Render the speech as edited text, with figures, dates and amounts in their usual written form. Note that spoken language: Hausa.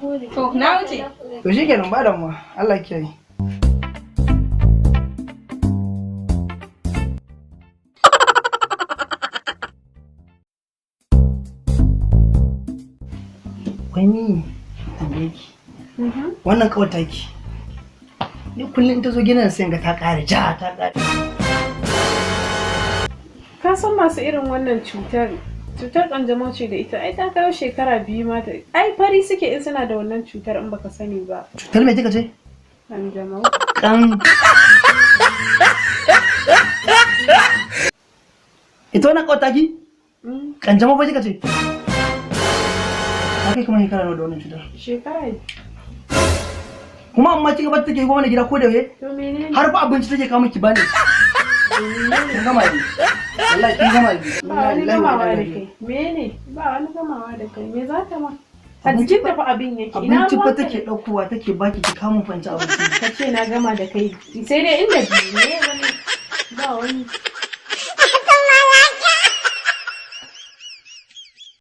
gode. To, na wuce. To shi kenan ba damuwa. Allah ya kiyaye. Wani tambaye ki. Wannan kawai taki. Ni kullum ta zo gidan sai ga ta ƙara ja ta ƙara. Ka san masu irin wannan cutar kanjamau ce da ita ai ta kawo shekara 2 mata ai fari suke in suna da wannan cutar in baka sani ba. Cutar me kika ce? Kanjamau. Ita wannan kawai taki? Kanjamau ba kika ce? Kai kuma shekara nawa da wannan cutar? Shekara. Kuma amma kika bar take goma na gida ko da waye? To menene? Har fa abinci take kawo miki bani. Kin gama ni. Wallahi kin gama ni. Ba wani gamawa da kai. Mene? Ba wani gamawa da kai. Me za ta ma? A jikin tafi abin yake. Ina abinci fa take daukowa take baki ki kawo mun fanci abinci. Kace na gama da kai. Sai dai inda biyu ne wani